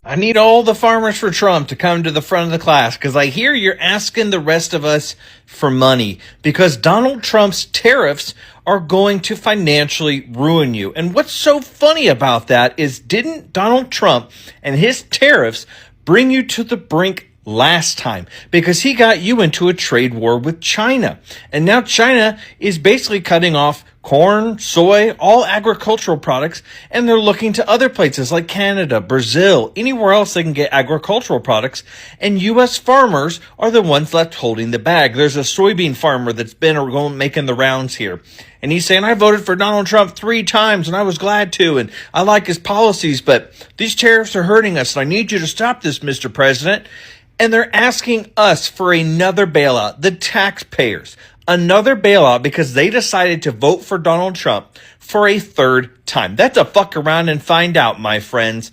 I need all the farmers for Trump to come to the front of the class because I hear you're asking the rest of us for money because Donald Trump's tariffs are going to financially ruin you. And what's so funny about that is didn't Donald Trump and his tariffs bring you to the brink last time because he got you into a trade war with China. And now China is basically cutting off corn, soy, all agricultural products, and they're looking to other places like Canada, Brazil, anywhere else they can get agricultural products, and U.S. farmers are the ones left holding the bag. There's a soybean farmer that's been making the rounds here, and he's saying, I voted for Donald Trump 3 times, and I was glad to, and I like his policies, but these tariffs are hurting us, and I need you to stop this, Mr. President. And they're asking us for another bailout, the taxpayers, another bailout because they decided to vote for Donald Trump for a 3rd time. That's a fuck around and find out, my friends.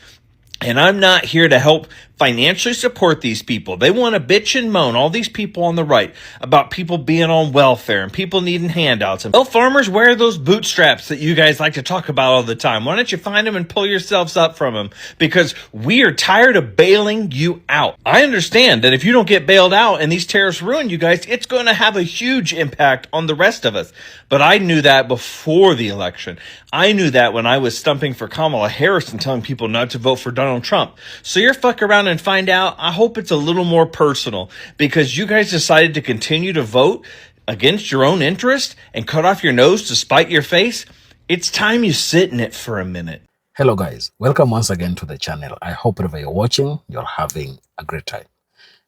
And I'm not here to help financially support these people. They want to bitch and moan, all these people on the right, about people being on welfare and people needing handouts. And well, farmers, wear those bootstraps that you guys like to talk about all the time. Why don't you find them and pull yourselves up from them? Because we are tired of bailing you out. I understand that if you don't get bailed out and these tariffs ruin you guys, it's going to have a huge impact on the rest of us. But I knew that before the election. I knew that when I was stumping for Kamala Harris and telling people not to vote for Donald Trump. So you're fuck around and find out. I hope it's a little more personal because you guys decided to continue to vote against your own interest and cut off your nose to spite your face. It's time you sit in it for a minute. Hello guys, welcome once again to the channel. I hope wherever you're watching, you're having a great time.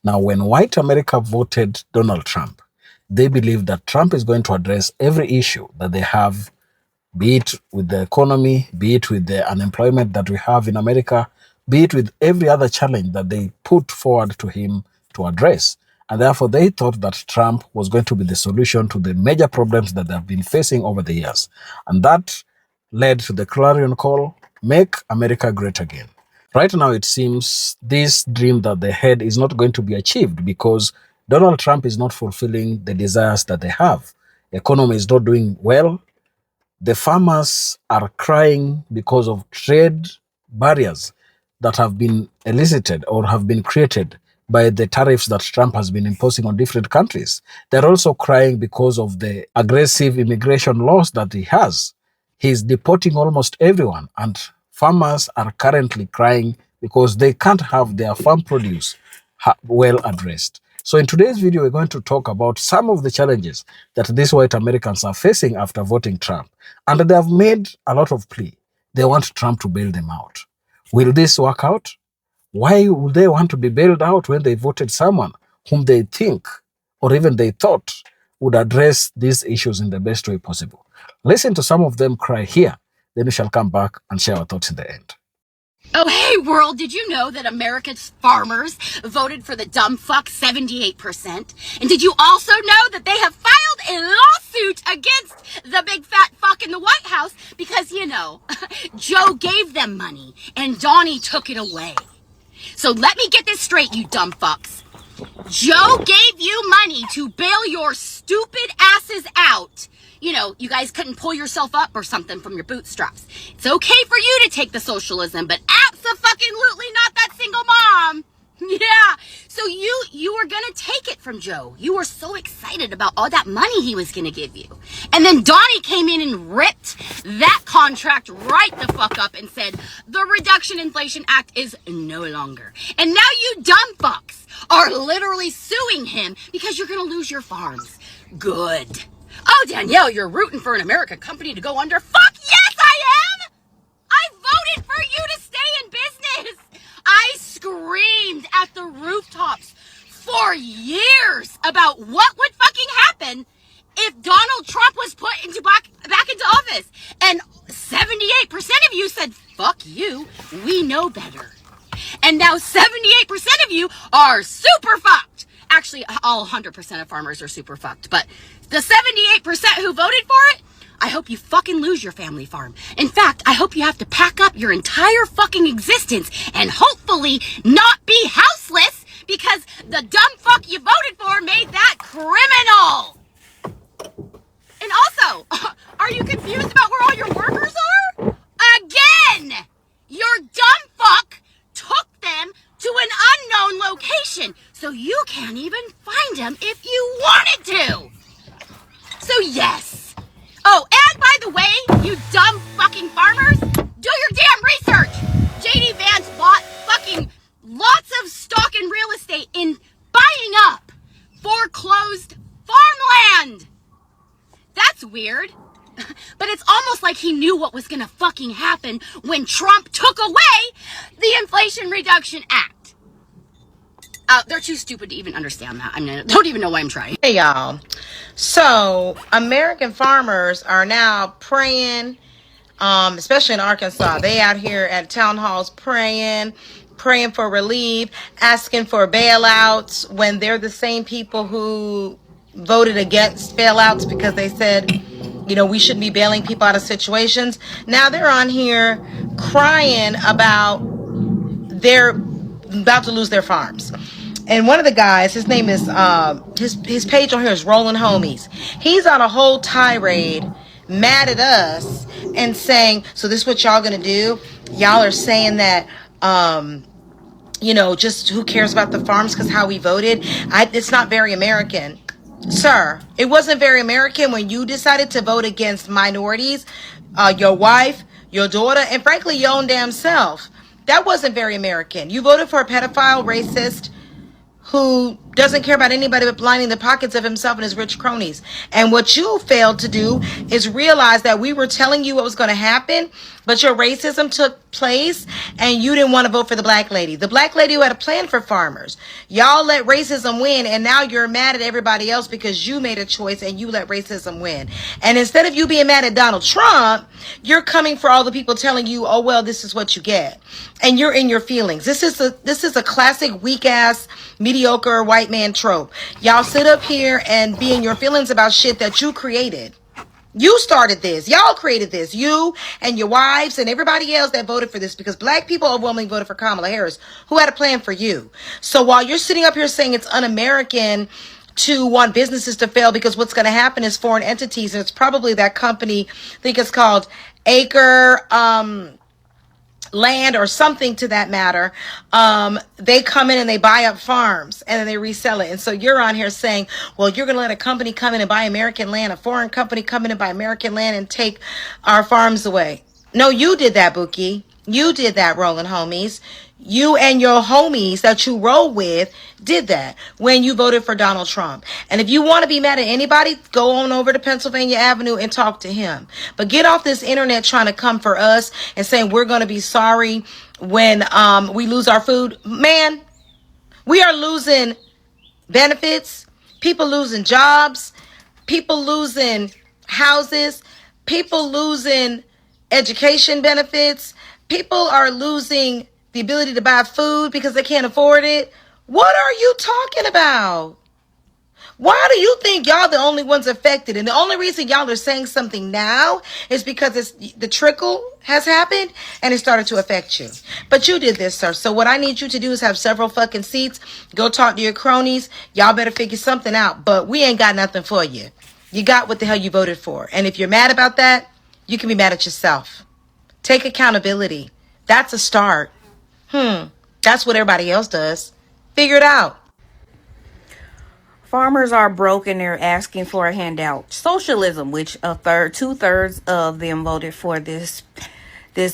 Now, when white America voted Donald Trump, they believe that Trump is going to address every issue that they have, be it with the economy, be it with the unemployment that we have in America, be it with every other challenge that they put forward to him to address. And therefore, they thought that Trump was going to be the solution to the major problems that they've been facing over the years. And that led to the clarion call, make America great again. Right now, it seems this dream that they had is not going to be achieved because Donald Trump is not fulfilling the desires that they have. The economy is not doing well. The farmers are crying because of trade barriers that have been elicited or have been created by the tariffs that Trump has been imposing on different countries. They're also crying because of the aggressive immigration laws that he has. He's deporting almost everyone, and farmers are currently crying because they can't have their farm produce well addressed. So in today's video, we're going to talk about some of the challenges that these white Americans are facing after voting Trump. And they have made a lot of plea. They want Trump to bail them out. Will this work out? Why would they want to be bailed out when they voted someone whom they think or even they thought would address these issues in the best way possible? Listen to some of them cry here. Then we shall come back and share our thoughts in the end. Oh, hey, world, did you know that America's farmers voted for the dumb fuck 78%? And did you also know that they have filed a lawsuit against the big fat fuck in the White House because, you know, Joe gave them money and Donnie took it away. So let me get this straight, you dumb fucks. Joe gave you money to bail your stupid asses out. You know, you guys couldn't pull yourself up or something from your bootstraps. It's okay for you to take the socialism, but abso-fucking-lutely not that single mom. Yeah, so you were gonna take it from Joe. You were so excited about all that money he was gonna give you. And then Donnie came in and ripped that contract right the fuck up and said, the Reduction Inflation Act is no longer. And now you dumb fucks are literally suing him because you're gonna lose your farms. Good. Oh, Danielle, you're rooting for an American company to go under? Fuck yes, I am! I voted for you to stay in business! I screamed at the rooftops for years about what would fucking happen if Donald Trump was put into back into office. And 78% of you said, fuck you, we know better. And now 78% of you are super fucked. Actually, all 100% of farmers are super fucked, but the 78% who voted for it, I hope you fucking lose your family farm. In fact, I hope you have to pack up your entire fucking existence and hopefully not be houseless because the dumb fuck you voted for made that criminal. And also, are you confused about where all your workers are? Again, your dumb fuck took them location, so you can't even find him if you wanted to. So yes. Oh, and by the way, you dumb fucking farmers, do your damn research. JD Vance bought fucking lots of stock in real estate in buying up foreclosed farmland. That's weird. But it's almost like he knew what was gonna fucking happen when Trump took away the Inflation Reduction Act. They're too stupid to even understand that. I mean, I don't even know why I'm trying. Hey y'all. So American farmers are now praying, especially in Arkansas. They out here at town halls praying for relief, asking for bailouts when they're the same people who voted against bailouts because they said, we shouldn't be bailing people out of situations. Now they're on here crying about they're about to lose their farms. And one of the guys, his name is, his page on here is Rolling Homies. He's on a whole tirade, mad at us, and saying, so this is what y'all gonna do? Y'all are saying that, just who cares about the farms because how we voted? It's not very American. Sir, it wasn't very American when you decided to vote against minorities, your wife, your daughter, and frankly, your own damn self. That wasn't very American. You voted for a pedophile, racist, who doesn't care about anybody but lining the pockets of himself and his rich cronies. And what you failed to do is realize that we were telling you what was going to happen, but your racism took place and you didn't want to vote for the black lady. The black lady who had a plan for farmers. Y'all let racism win, and now you're mad at everybody else because you made a choice and you let racism win. And instead of you being mad at Donald Trump, you're coming for all the people telling you, oh, well, this is what you get. And you're in your feelings. This is a classic weak-ass, mediocre white man trope. Y'all sit up here and be in your feelings about shit that you created. You started this. Y'all created this. You and your wives and everybody else that voted for this, because black people overwhelmingly voted for Kamala Harris, who had a plan for you. So while you're sitting up here saying it's un-American to want businesses to fail because what's going to happen is foreign entities, and it's probably that company, I think it's called Acre, land or something to that matter, they come in and they buy up farms and then they resell it. And so you're on here saying, well, you're going to let a company come in and buy American land, a foreign company come in and buy American land and take our farms away. No, you did that, Bookie. You did that, Rolling Homies. You and your homies that you roll with did that when you voted for Donald Trump. And if you want to be mad at anybody, go on over to Pennsylvania Avenue and talk to him. But get off this internet trying to come for us and saying we're going to be sorry when we lose our food. Man, we are losing benefits, people losing jobs, people losing houses, people losing education benefits, people are losing the ability to buy food because they can't afford it. What are you talking about? Why do you think y'all the only ones affected? And the only reason y'all are saying something now is because the trickle has happened and it started to affect you. But you did this, sir. So what I need you to do is have several fucking seats. Go talk to your cronies. Y'all better figure something out. But we ain't got nothing for you. You got what the hell you voted for. And if you're mad about that, you can be mad at yourself. Take accountability. That's a start. That's what everybody else does. Figure it out. Farmers are broke and they're asking for a handout. Socialism, which 2/3 of them voted for this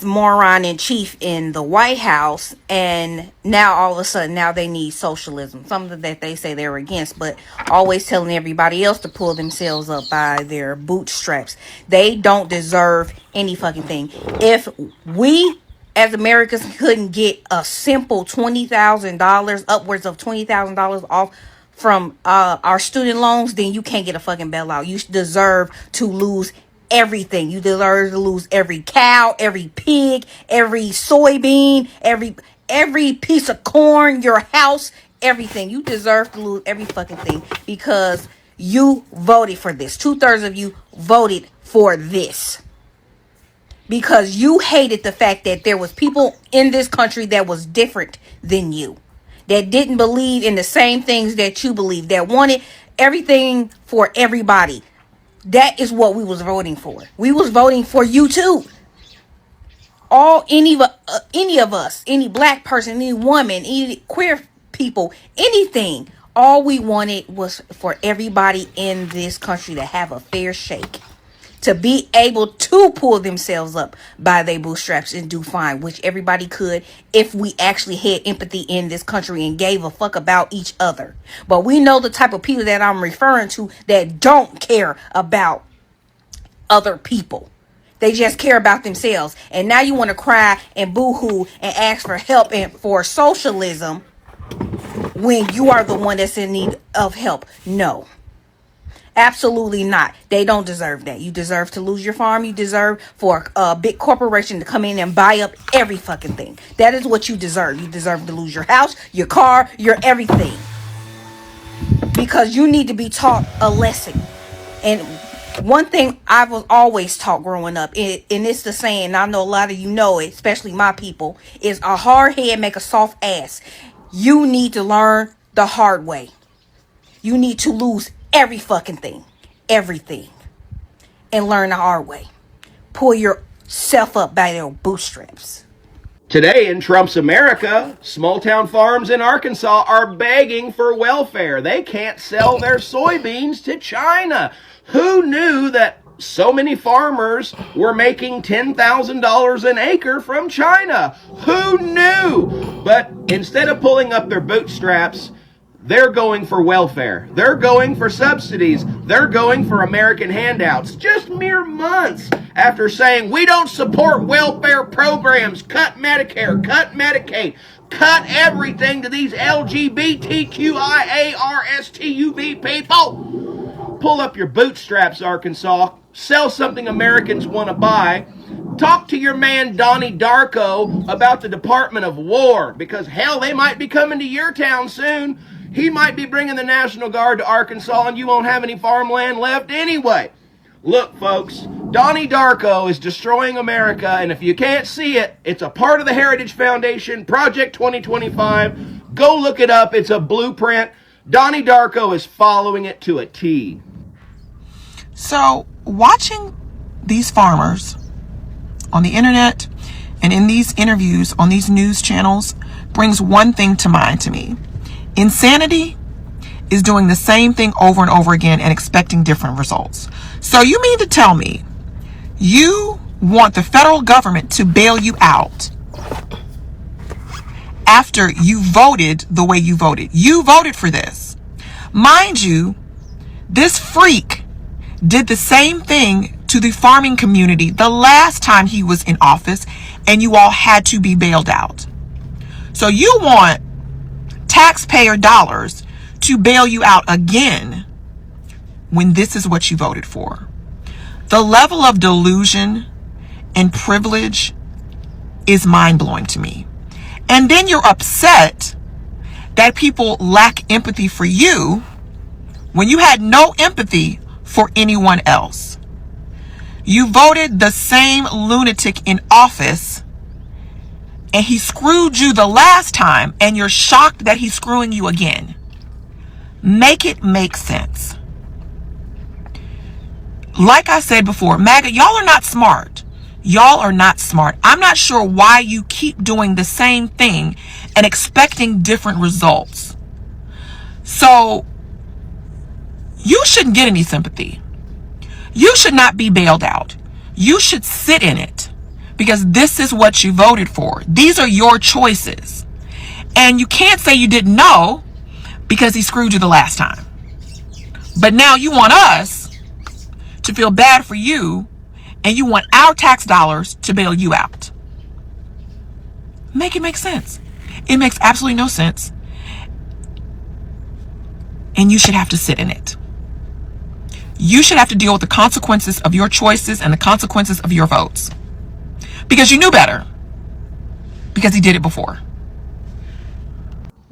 moron in chief in the White House, and now all of a sudden now they need socialism, something that they say they're against, but always telling everybody else to pull themselves up by their bootstraps. They don't deserve any fucking thing. If we as Americans couldn't get a simple $20,000, upwards of $20,000 off from our student loans, then you can't get a fucking bailout. You deserve to lose everything. You deserve to lose every cow, every pig, every soybean, every piece of corn, your house, everything. You deserve to lose every fucking thing because you voted for this. 2/3 of you voted for this. Because you hated the fact that there was people in this country that was different than you, that didn't believe in the same things that you believe, that wanted everything for everybody. That is what we was voting for. We was voting for you too. Any of us, any black person, any woman, any queer people anything. All we wanted was for everybody in this country to have a fair shake, to be able to pull themselves up by their bootstraps and do fine, which everybody could if we actually had empathy in this country and gave a fuck about each other. But we know the type of people that I'm referring to that don't care about other people. They just care about themselves. And now you want to cry and boo-hoo and ask for help and for socialism when you are the one that's in need of help. No. Absolutely not. They don't deserve that. You deserve to lose your farm. You deserve for a big corporation to come in and buy up every fucking thing. That is what you deserve. You deserve to lose your house, your car, your everything. Because you need to be taught a lesson. And one thing I was always taught growing up, and it's the saying, I know a lot of you know it, especially my people, is a hard head make a soft ass. You need to learn the hard way. You need to lose every fucking thing, everything, and learn the hard way. Pull yourself up by your bootstraps. Today in Trump's America, small town farms in Arkansas are begging for welfare. They can't sell their soybeans to China. Who knew that so many farmers were making $10,000 an acre from China? Who knew? But instead of pulling up their bootstraps, they're going for welfare. They're going for subsidies. They're going for American handouts. Just mere months after saying, we don't support welfare programs, cut Medicare, cut Medicaid, cut everything to these LGBTQIARSTUV people. Pull up your bootstraps, Arkansas. Sell something Americans want to buy. Talk to your man Donnie Darko about the Department of War, because hell, they might be coming to your town soon. He might be bringing the National Guard to Arkansas and you won't have any farmland left anyway. Look, folks, Donnie Darko is destroying America, and if you can't see it, it's a part of the Heritage Foundation, Project 2025. Go look it up. It's a blueprint. Donnie Darko is following it to a T. So, watching these farmers on the internet and in these interviews on these news channels brings one thing to mind to me. Insanity is doing the same thing over and over again and expecting different results. So you mean to tell me you want the federal government to bail you out after you voted the way you voted? You voted for this. Mind you, this freak did the same thing to the farming community the last time he was in office, and you all had to be bailed out. So you want taxpayer dollars to bail you out again when this is what you voted for. The level of delusion and privilege is mind-blowing to me. And then you're upset that people lack empathy for you when you had no empathy for anyone else. You voted the same lunatic in office, and he screwed you the last time, and you're shocked that he's screwing you again. Make it make sense. Like I said before, MAGA, y'all are not smart. Y'all are not smart. I'm not sure why you keep doing the same thing and expecting different results. So, you shouldn't get any sympathy. You should not be bailed out. You should sit in it, because this is what you voted for. These are your choices. And you can't say you didn't know because he screwed you the last time. But now you want us to feel bad for you, and you want our tax dollars to bail you out. Make it make sense. It makes absolutely no sense. And you should have to sit in it. You should have to deal with the consequences of your choices and the consequences of your votes. Because you knew better. Because he did it before.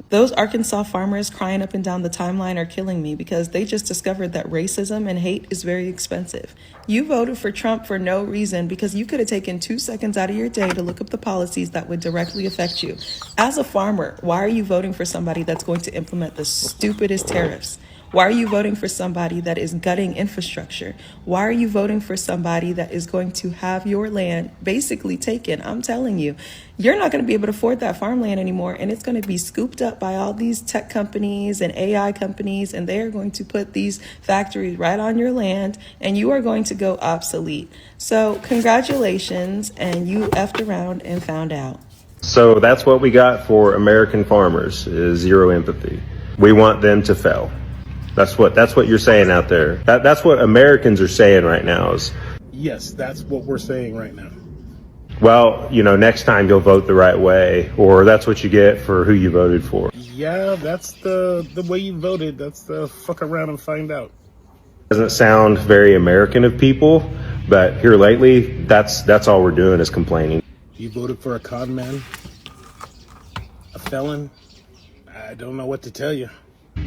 Those Arkansas farmers crying up and down the timeline are killing me, because they just discovered that racism and hate is very expensive. You voted for Trump for no reason, because you could have taken 2 seconds out of your day to look up the policies that would directly affect you. As a farmer, why are you voting for somebody that's going to implement the stupidest tariffs? Why are you voting for somebody that is gutting infrastructure? Why are you voting for somebody that is going to have your land basically taken? I'm telling you, you're not going to be able to afford that farmland anymore, and it's going to be scooped up by all these tech companies and AI companies, and they are going to put these factories right on your land, and you are going to go obsolete. So congratulations, and you effed around and found out. So that's what we got for American farmers, is zero empathy. We want them to fail. That's what you're saying out there. That's what Americans are saying right now is, yes, that's what we're saying right now. well, next time you'll vote the right way, or that's what you get for who you voted for. Yeah, that's the way you voted. That's the fuck around and find out. Doesn't sound very American of people, but here lately, that's all we're doing is complaining. You voted for a con man, a felon. I don't know what to tell you.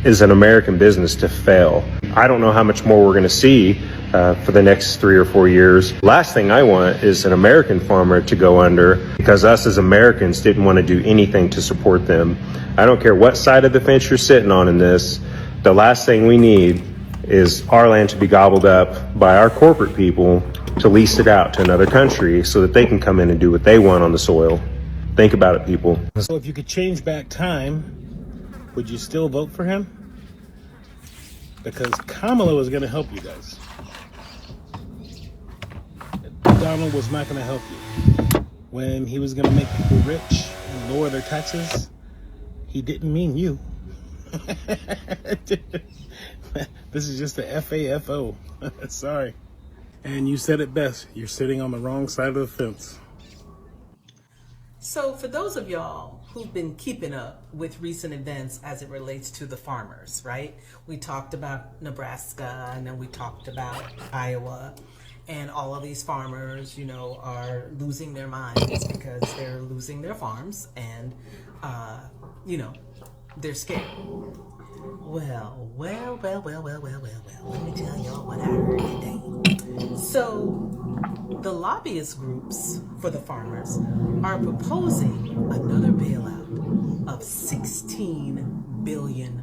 Is an American business to fail. I don't know how much more we're going to see for the next 3 or 4 years. Last thing I want is an American farmer to go under because us as Americans didn't want to do anything to support them. I don't care what side of the fence you're sitting on in this. The last thing we need is our land to be gobbled up by our corporate people to lease it out to another country so that they can come in and do what they want on the soil. Think about it, people. So if you could change back time, would you still vote for him? Because Kamala was going to help you guys. Donald was not going to help you. When he was going to make people rich and lower their taxes, he didn't mean you. This is just the FAFO. Sorry. And you said it best. You're sitting on the wrong side of the fence. So for those of y'all who've been keeping up with recent events as it relates to the farmers, right? We talked about Nebraska, and then we talked about Iowa, and all of these farmers, are losing their minds because they're losing their farms, and, they're scared. Well, let me tell y'all what I heard today. So, the lobbyist groups for the farmers are proposing another bailout of $16 billion.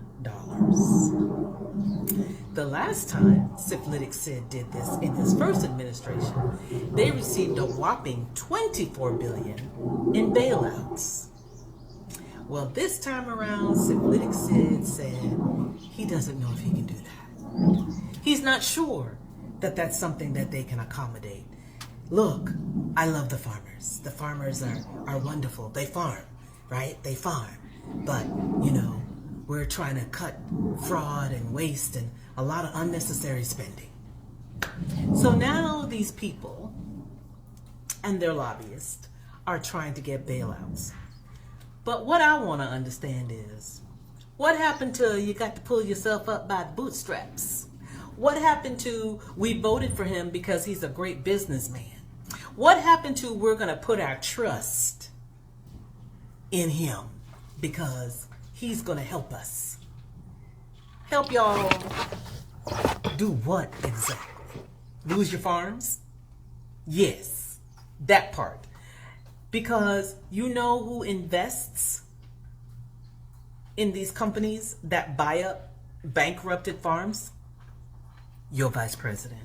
The last time Syphilitic Sid did this in his first administration, they received a whopping $24 billion in bailouts. Well, this time around, Syphilitic Sid said he doesn't know if he can do that. He's not sure that that's something that they can accommodate. Look, I love the farmers. The farmers are wonderful. They farm, right? They farm. But, we're trying to cut fraud and waste and a lot of unnecessary spending. So now these people and their lobbyists are trying to get bailouts. But what I want to understand is, what happened to you got to pull yourself up by the bootstraps? What happened to we voted for him because he's a great businessman? What happened to we're going to put our trust in him because he's going to help us? Help y'all do what exactly? Lose your farms? Yes, that part. Because you know who invests in these companies that buy up bankrupted farms? Your vice president.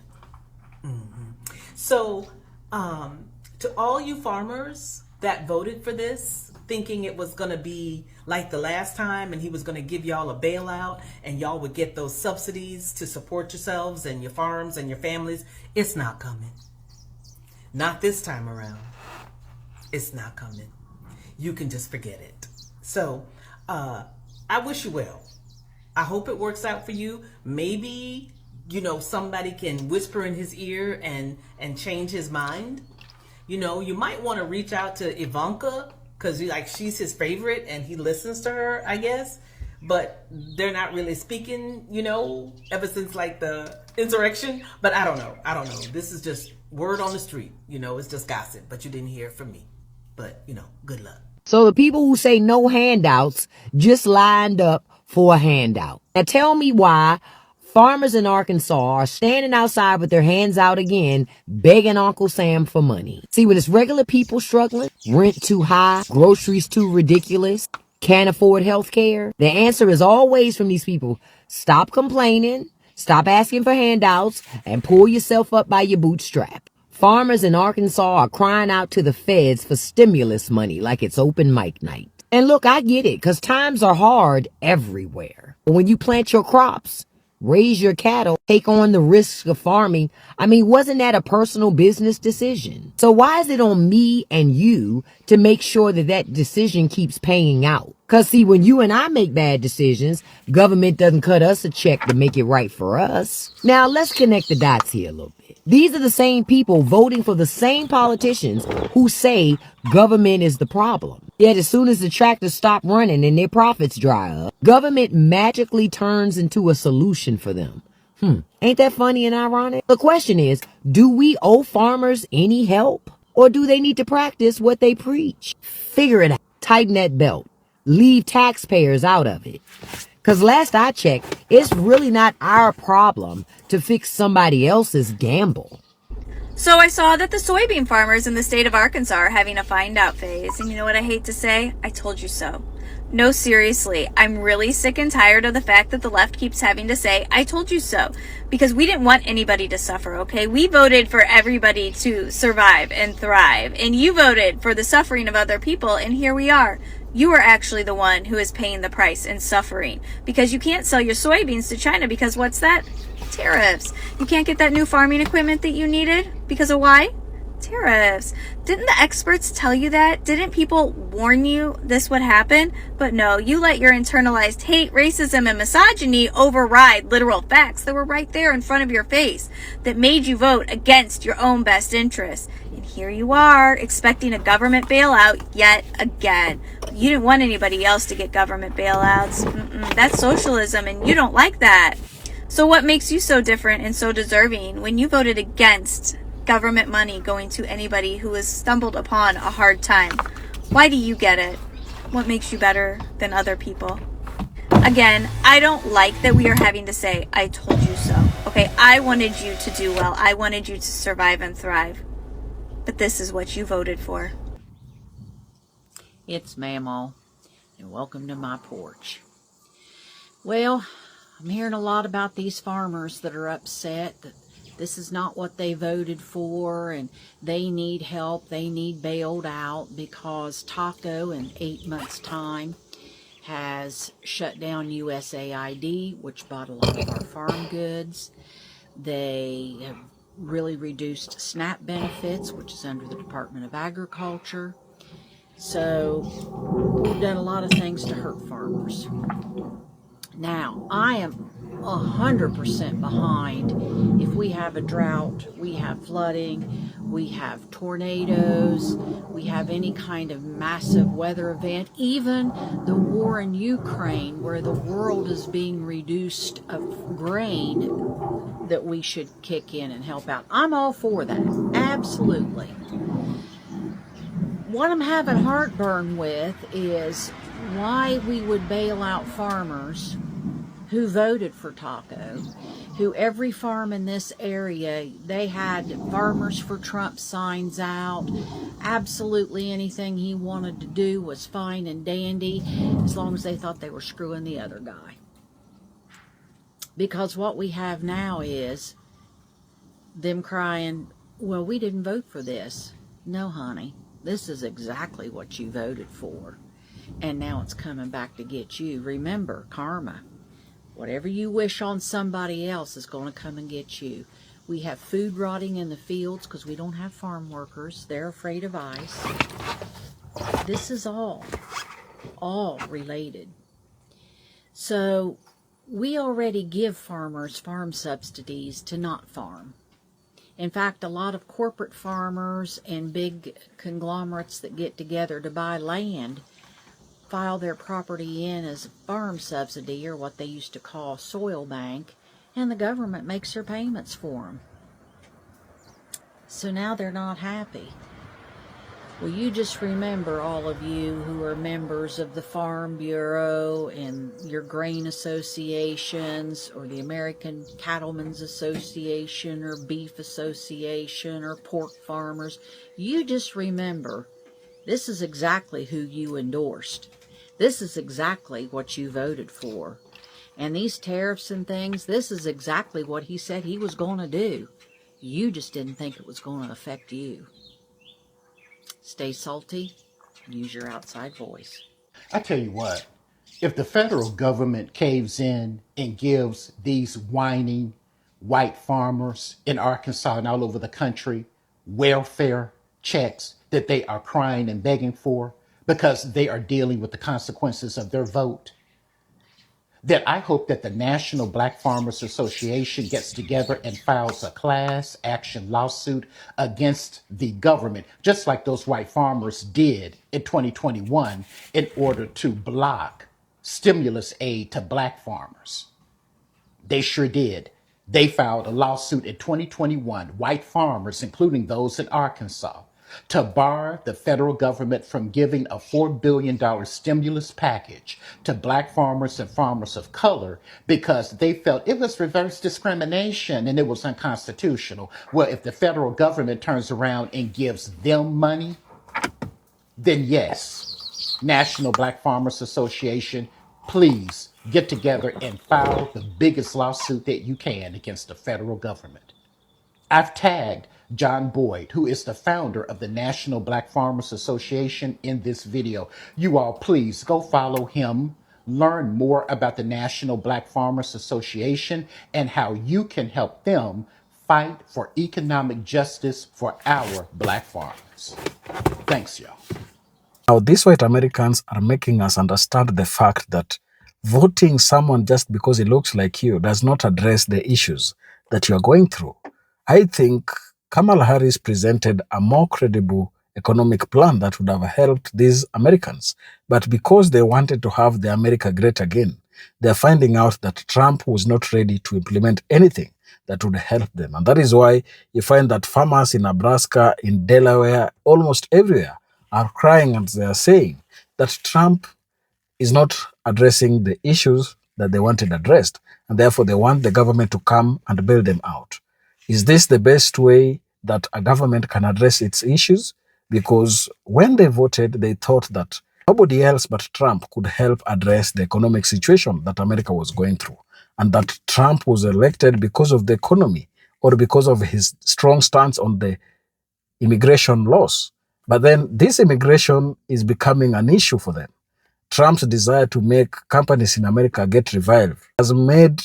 So, to all you farmers that voted for this, thinking it was going to be like the last time and he was going to give y'all a bailout and y'all would get those subsidies to support yourselves and your farms and your families, it's not coming. Not this time around. It's not coming. You can just forget it. So, I wish you well. I hope it works out for you. Maybe, somebody can whisper in his ear and change his mind. You might want to reach out to Ivanka because she's his favorite and he listens to her, I guess. But they're not really speaking, ever since the insurrection. But I don't know. This is just word on the street. It's just gossip. But you didn't hear it from me. But, good luck. So the people who say no handouts just lined up for a handout. Now tell me why farmers in Arkansas are standing outside with their hands out again, begging Uncle Sam for money. See, when it's regular people struggling, rent too high, groceries too ridiculous, Can't afford health care? The answer is always from these people. Stop complaining, stop asking for handouts, and pull yourself up by your bootstrap. Farmers in Arkansas are crying out to the feds for stimulus money like it's open mic night. And look, I get it, because times are hard everywhere. But when you plant your crops, raise your cattle, take on the risks of farming, wasn't that a personal business decision? So why is it on me and you to make sure that that decision keeps paying out? Because see, when you and I make bad decisions, government doesn't cut us a check to make it right for us. Now, let's connect the dots here a little bit. These are the same people voting for the same politicians who say government is the problem. Yet as soon as the tractors stop running and their profits dry up, government magically turns into a solution for them. Ain't that funny and ironic? The question is, do we owe farmers any help? Or do they need to practice what they preach? Figure it out. Tighten that belt. Leave taxpayers out of it. Because last I checked, it's really not our problem to fix somebody else's gamble. So I saw that the soybean farmers in the state of Arkansas are having a find out phase. And you know what I hate to say? I told you so. No, seriously, I'm really sick and tired of the fact that the left keeps having to say, I told you so. Because we didn't want anybody to suffer, okay? We voted for everybody to survive and thrive. And you voted for the suffering of other people, and here we are. You are actually the one who is paying the price and suffering. Because you can't sell your soybeans to China because what's that? Tariffs. You can't get that new farming equipment that you needed because of why? Tariffs. Didn't the experts tell you that? Didn't people warn you this would happen? But no, you let your internalized hate, racism, and misogyny override literal facts that were right there in front of your face that made you vote against your own best interests. And here you are, expecting a government bailout yet again. You didn't want anybody else to get government bailouts. That's socialism, and you don't like that. So what makes you so different and so deserving when you voted against government money going to anybody who has stumbled upon a hard time? Why do you get it? What makes you better than other people? Again, I don't like that we are having to say, I told you so. Okay, I wanted you to do well. I wanted you to survive and thrive. But this is what you voted for. It's Mamo, and welcome to my porch. Well, I'm hearing a lot about these farmers that are upset that this is not what they voted for and they need help, they need bailed out because Taco in 8 months' time has shut down USAID, which bought a lot of our farm goods. They have really reduced SNAP benefits, which is under the Department of Agriculture. So we've done a lot of things to hurt farmers. Now, I am 100% behind if we have a drought, we have flooding, we have tornadoes, we have any kind of massive weather event, even the war in Ukraine where the world is being reduced of grain, that we should kick in and help out. I'm all for that, absolutely. What I'm having heartburn with is why we would bail out farmers who voted for Taco, who every farm in this area, they had Farmers for Trump signs out. Absolutely anything he wanted to do was fine and dandy as long as they thought they were screwing the other guy. Because what we have now is them crying, well, we didn't vote for this. No, honey, this is exactly what you voted for. And now it's coming back to get you. Remember, karma. Whatever you wish on somebody else is going to come and get you. We have food rotting in the fields because we don't have farm workers. They're afraid of ice. This is all related. So we already give farmers farm subsidies to not farm. In fact, a lot of corporate farmers and big conglomerates that get together to buy land file their property in as a farm subsidy, or what they used to call soil bank, and the government makes their payments for them. So now they're not happy. Well, you just remember, all of you who are members of the Farm Bureau and your grain associations, or the American Cattlemen's Association, or Beef Association, or pork farmers, you just remember, this is exactly who you endorsed. This is exactly what you voted for. And these tariffs and things, this is exactly what he said he was going to do. You just didn't think it was going to affect you. Stay salty. Use your outside voice. I tell you what, if the federal government caves in and gives these whining white farmers in Arkansas and all over the country welfare checks that they are crying and begging for because they are dealing with the consequences of their vote, then I hope that the National Black Farmers Association gets together and files a class action lawsuit against the government, just like those white farmers did in 2021 in order to block stimulus aid to black farmers. They sure did. They filed a lawsuit in 2021, white farmers, including those in Arkansas, to bar the federal government from giving a $4 billion stimulus package to black farmers and farmers of color because they felt it was reverse discrimination and it was unconstitutional. Well, if the federal government turns around and gives them money, then yes, National Black Farmers Association, please get together and file the biggest lawsuit that you can against the federal government. I've tagged John Boyd, who is the founder of the National Black Farmers Association, in this video. You all please go follow him, learn more about the National Black Farmers Association and how you can help them fight for economic justice for our black farmers. Thanks, y'all. Now, these white Americans are making us understand the fact that voting someone just because he looks like you does not address the issues that you are going through. I think Kamala Harris presented a more credible economic plan that would have helped these Americans. But because they wanted to have the America great again, they're finding out that Trump was not ready to implement anything that would help them. And that is why you find that farmers in Nebraska, in Delaware, almost everywhere, are crying and they are saying that Trump is not addressing the issues that they wanted addressed, and therefore they want the government to come and bail them out. Is this the best way that a government can address its issues? Because when they voted, they thought that nobody else but Trump could help address the economic situation that America was going through, and that Trump was elected because of the economy or because of his strong stance on the immigration laws. But then this immigration is becoming an issue for them. Trump's desire to make companies in America get revived has made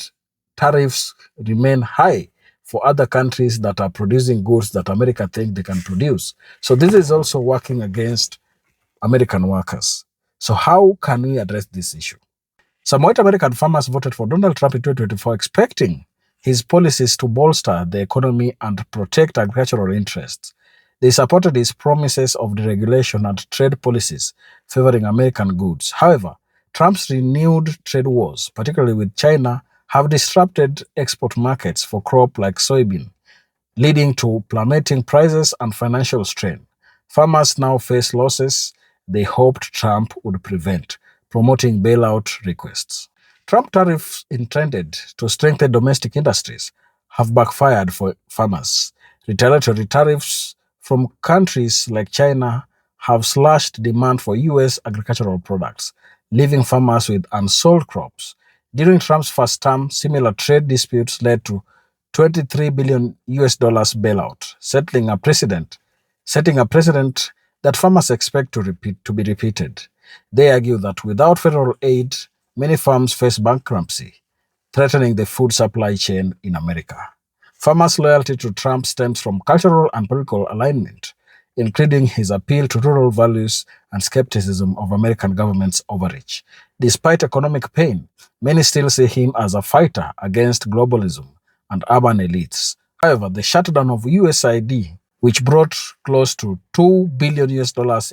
tariffs remain high for other countries that are producing goods that America think they can produce. So this is also working against American workers. So how can we address this issue? Some white American farmers voted for Donald Trump in 2024 expecting his policies to bolster the economy and protect agricultural interests. They supported his promises of deregulation and trade policies favoring American goods. However, Trump's renewed trade wars, particularly with China, have disrupted export markets for crops like soybean, leading to plummeting prices and financial strain. Farmers now face losses they hoped Trump would prevent, promoting bailout requests. Trump tariffs intended to strengthen domestic industries have backfired for farmers. Retaliatory tariffs from countries like China have slashed demand for U.S. agricultural products, leaving farmers with unsold crops. During Trump's first term, similar trade disputes led to $23 billion bailout, setting a precedent that farmers expect to be repeated. They argue that without federal aid, many farms face bankruptcy, threatening the food supply chain in America. Farmers' loyalty to Trump stems from cultural and political alignment, including his appeal to rural values and skepticism of American government's overreach. Despite economic pain, many still see him as a fighter against globalism and urban elites. However, the shutdown of USAID, which brought close to $2 billion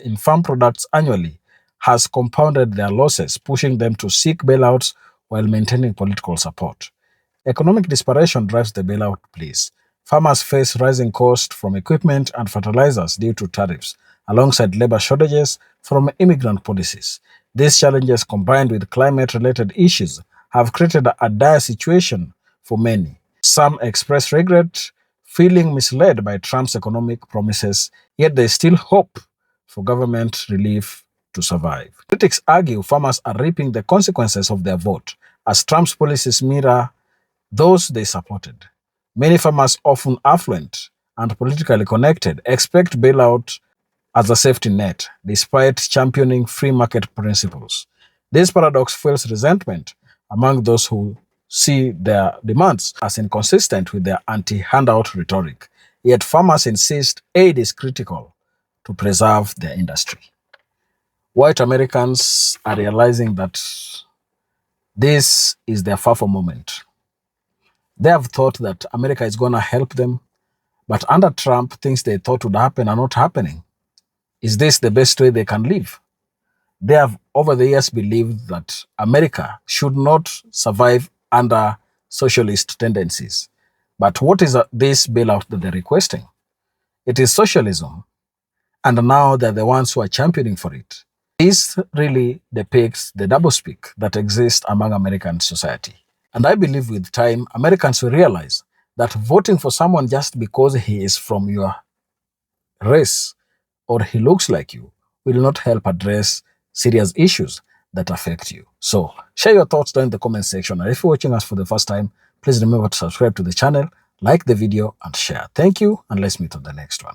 in farm products annually, has compounded their losses, pushing them to seek bailouts while maintaining political support. Economic desperation drives the bailout pleas. Farmers face rising costs from equipment and fertilizers due to tariffs, alongside labor shortages from immigrant policies. These challenges, combined with climate-related issues, have created a dire situation for many. Some express regret, feeling misled by Trump's economic promises, yet they still hope for government relief to survive. Critics argue farmers are reaping the consequences of their vote, as Trump's policies mirror those they supported. Many farmers, often affluent and politically connected, expect bailout as a safety net, despite championing free market principles. This paradox fuels resentment among those who see their demands as inconsistent with their anti-handout rhetoric. Yet farmers insist aid is critical to preserve their industry. White Americans are realizing that this is their FAFO moment. They have thought that America is going to help them, but under Trump, things they thought would happen are not happening. Is this the best way they can live? They have over the years believed that America should not survive under socialist tendencies. But what is this bailout that they're requesting? It is socialism, and now they're the ones who are championing for it. This really depicts the doublespeak that exists among American society. And I believe with time, Americans will realize that voting for someone just because he is from your race or he looks like you will not help address serious issues that affect you. So share your thoughts down in the comment section. And if you're watching us for the first time, please remember to subscribe to the channel, like the video, and share. Thank you, and let's meet on the next one.